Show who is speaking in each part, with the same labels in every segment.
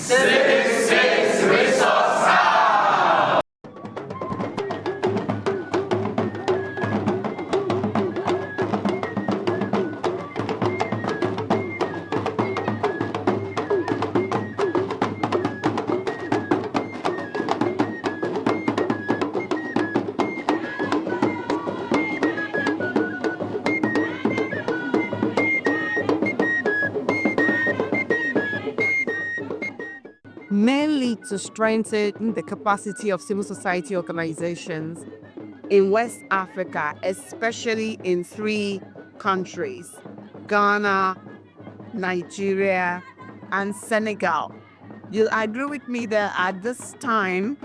Speaker 1: Civic Space Resource Hub.
Speaker 2: Mainly to strengthen the capacity of civil society organizations in West Africa, especially in 3 countries: Ghana, Nigeria, and Senegal. You'll agree with me that at this time,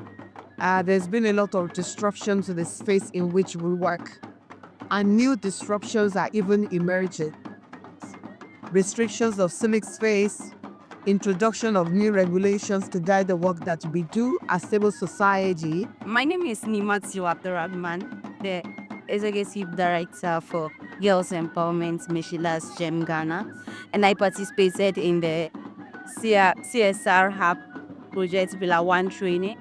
Speaker 2: there's been a lot of disruption to the space in which we work, and new disruptions are even emerging. Restrictions of civic space, introduction of new regulations to guide the work that we do as civil society.
Speaker 3: My name is Nimat Abdurrahman, the Executive Director for Girls Empowerment Mishilas Gem Ghana, and I participated in the CSR-Hub project Villa 1 training.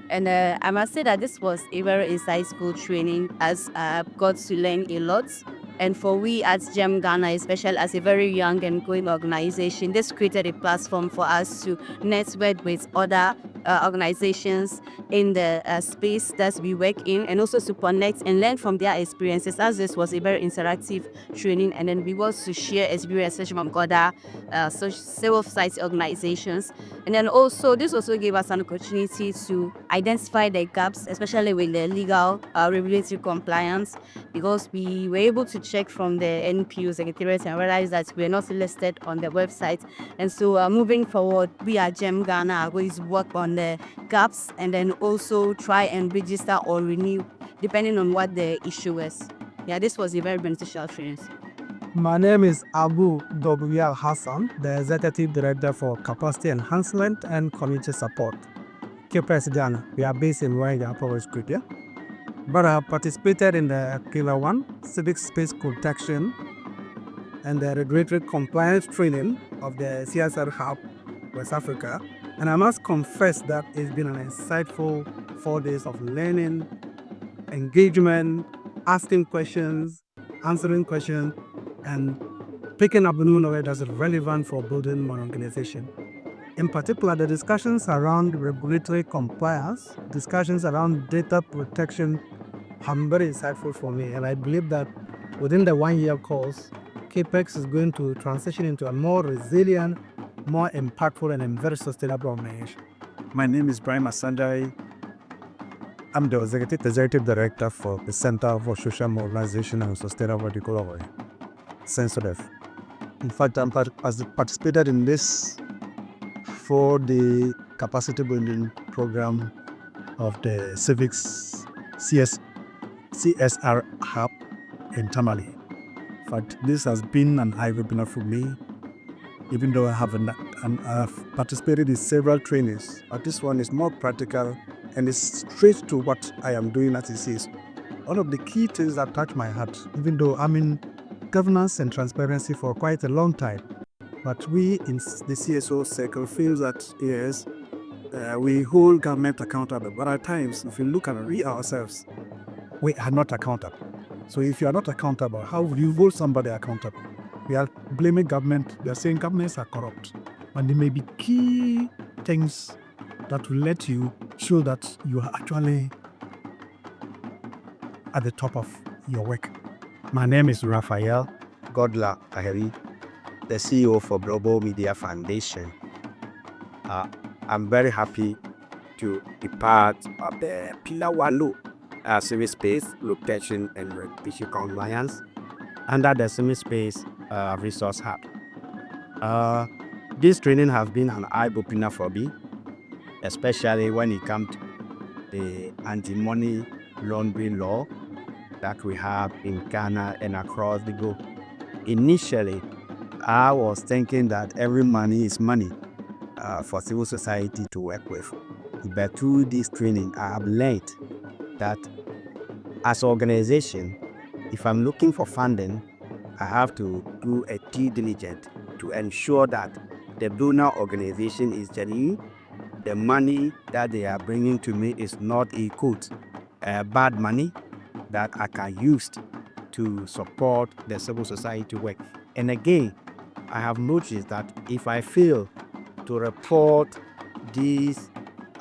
Speaker 3: And I must say that this was a very insightful training, as I got to learn a lot. And for we at GEM Ghana, especially as a very young and growing organization, this created a platform for us to network with other organizations in the space that we work in, and also to connect and learn from their experiences, as this was a very interactive training. And then we want to share experiences from other civil society organizations. And then also, this also gave us an opportunity to identify the gaps, especially with the legal regulatory compliance, because we were able to check from the NPU Secretariat and realize that we are not listed on the website. And so moving forward, we at GEM Ghana are going to work on the gaps and then also try and register or renew depending on what the issue is. Yeah, this was a very beneficial experience.
Speaker 4: My name is Abu W. Hassan, the Executive Director for Capacity Enhancement and Community Support. President, we are based in Wanga, Polish Korea. But I have participated in the Pillar 1 Civic Space Protection and the Regulatory Compliance Training of the CSR-Hub West Africa. And I must confess that it's been an insightful 4 days of learning, engagement, asking questions, answering questions, and picking up new knowledge that's relevant for building my organization. In particular, the discussions around regulatory compliance, discussions around data protection have been very insightful for me. And I believe that within the 1-year course, CAPEX is going to transition into a more resilient, more impactful, and very sustainable organization.
Speaker 5: My name is Brian Masandai. I'm the Executive Director for the Center for Social Mobilization and Sustainable Development, CSR-Hub. In fact, I participated in this 4-day capacity building program of the CSR-Hub in Tamale. In fact, this has been an eye-opener for me, even though I've participated in several trainings, but this one is more practical and it's straight to what I am doing as it is. One of the key things that touch my heart, even though I'm in governance and transparency for quite a long time, but we in the CSO circle feel that yes, we hold government accountable, but at times, if you look at we ourselves, we are not accountable. So if you are not accountable, how will you hold somebody accountable? We are blaming government, we are saying governments are corrupt, and there may be key things that will let you show that you are actually at the top of your work.
Speaker 6: My name is Raphael Godla Aheri, the CEO for Global Media Foundation. I'm very happy to be part of the Pillar 1 Civic Space Protection and Regulatory Compliance under the Civic Space Resource Hub. This training has been an eye-opener for me, especially when it comes to the anti-money laundering law that we have in Ghana and across the globe. Initially, I was thinking that every money is money for civil society to work with. But through this training, I have learned that as an organization, if I'm looking for funding, I have to do a due diligence to ensure that the donor organization is genuine. The money that they are bringing to me is not a quote, bad money that I can use to support the civil society work. And again, I have noticed that if I fail to report these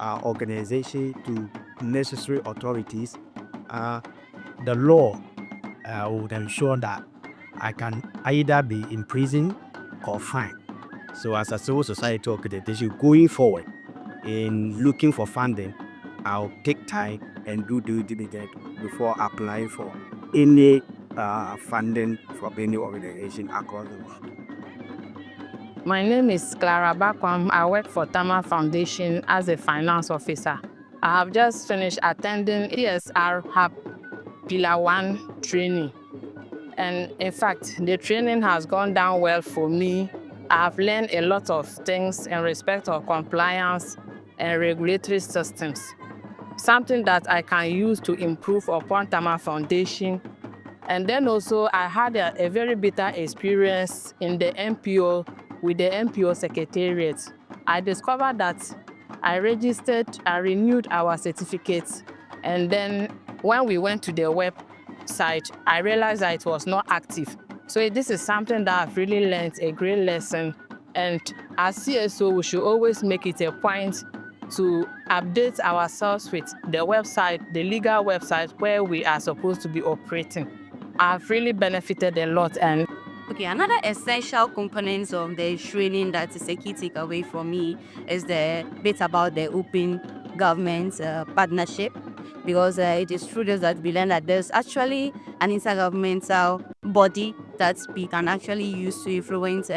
Speaker 6: organizations to necessary authorities, the law would ensure that I can either be in prison or fined. So as a civil society organization going forward in looking for funding, I'll take time and do due diligence before applying for any funding from any organization across the world.
Speaker 7: My name is Clara Bakwam. I work for Tamale Foundation as a finance officer. I have just finished attending CSR-Hub Pillar 1 training. And in fact, the training has gone down well for me. I have learned a lot of things in respect of compliance and regulatory systems, something that I can use to improve upon Tamale Foundation. And then also I had a very bitter experience in the NPO with the NPO Secretariat. I discovered that I renewed our certificates, and then when we went to the website, I realized that it was not active. So this is something that I've really learned a great lesson. And as CSO, we should always make it a point to update ourselves with the website, the legal website where we are supposed to be operating. I've really benefited a lot. And
Speaker 3: Okay, another essential component of the training that is a key takeaway for me is the bit about the open government partnership, because it is through this that we learn that there's actually an intergovernmental body that we can actually use to influence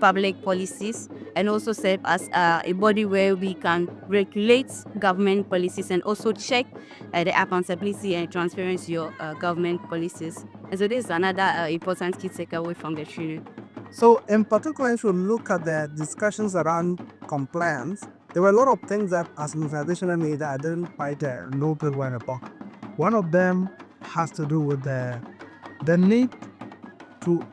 Speaker 3: public policies, and also serve as a body where we can regulate government policies and also check the accountability and transparency of government policies. And so this is another important key takeaway from the training.
Speaker 4: So in particular, if you look at the discussions around compliance, there were a lot of things that as an organizational leader I didn't quite know very well about. One of them has to do with the need to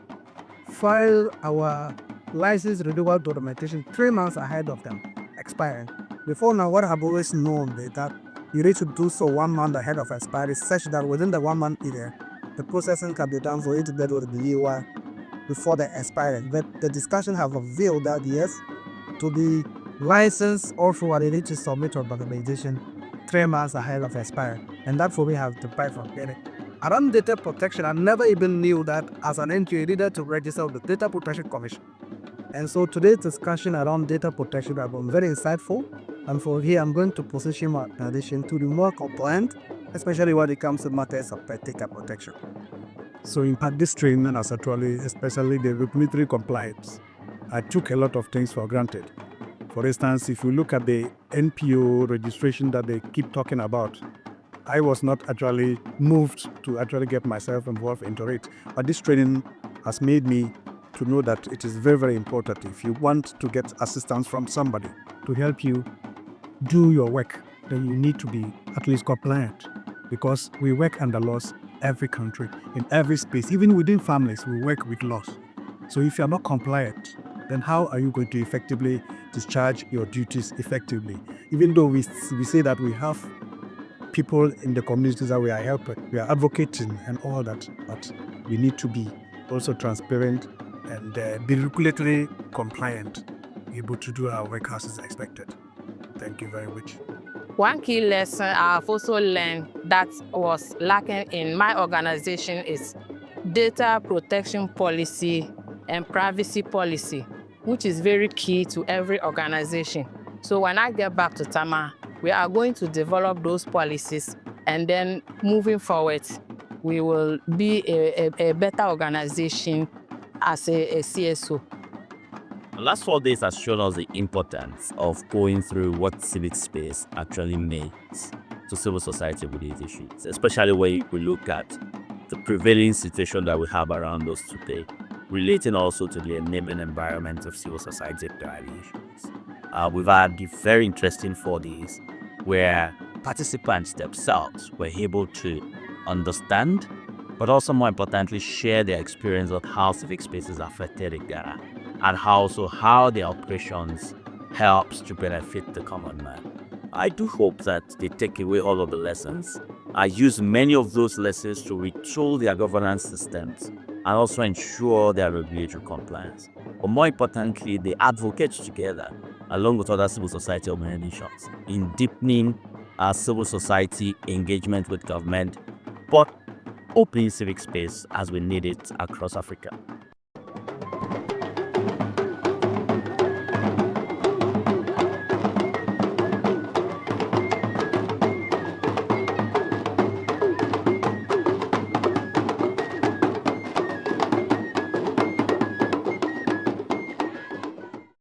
Speaker 4: file our license renewal documentation 3 months ahead of them expiring. Before now, what I've always known is that you need to do so 1 month ahead of expiry, such that within the 1 month period, the processing can be done for you to get with the EY before the expiry. But the discussion have revealed that yes, to be licensed also you need to submit your documentation 3 months ahead of expiry, and that for me has to buy from getting. Around data protection, I never even knew that as an NGO you needed to register with the Data Protection Commission. And so today's discussion around data protection has been very insightful. And for here, I'm going to position my organization to be more compliant, especially when it comes to matters of data protection.
Speaker 5: So in fact, this training has actually, especially the regulatory compliance, I took a lot of things for granted. For instance, if you look at the NPO registration that they keep talking about, I was not actually moved to actually get myself involved into it. But this training has made me to know that it is very, very important if you want to get assistance from somebody to help you do your work, then you need to be at least compliant, because we work under laws every country, in every space, even within families, we work with laws. So if you're not compliant, then how are you going to effectively discharge your duties effectively? Even though we say that we have people in the communities that we are helping, we are advocating and all that, but we need to be also transparent and be regulatory compliant, able to do our work as is expected. Thank you very much.
Speaker 7: one key lesson I've also learned that was lacking in my organization is data protection policy and privacy policy, which is very key to every organization. So when I get back to Tamale, we are going to develop those policies, and then moving forward, we will be a better organization as a CSO.
Speaker 1: The last 4 days has shown us the importance of going through what civic space actually means to civil society with these issues, especially when we look at the prevailing situation that we have around us today, relating also to the enabling environment of civil society issues. We've had very interesting 4 days where participants themselves were able to understand, but also more importantly, share their experience of how civic spaces affected in Ghana. and also how their operations helps to benefit the common man. I do hope that they take away all of the lessons. I use many of those lessons to retool their governance systems and also ensure their regulatory compliance. But more importantly, they advocate together along with other civil society organizations in deepening our civil society engagement with government, but opening civic space as we need it across Africa.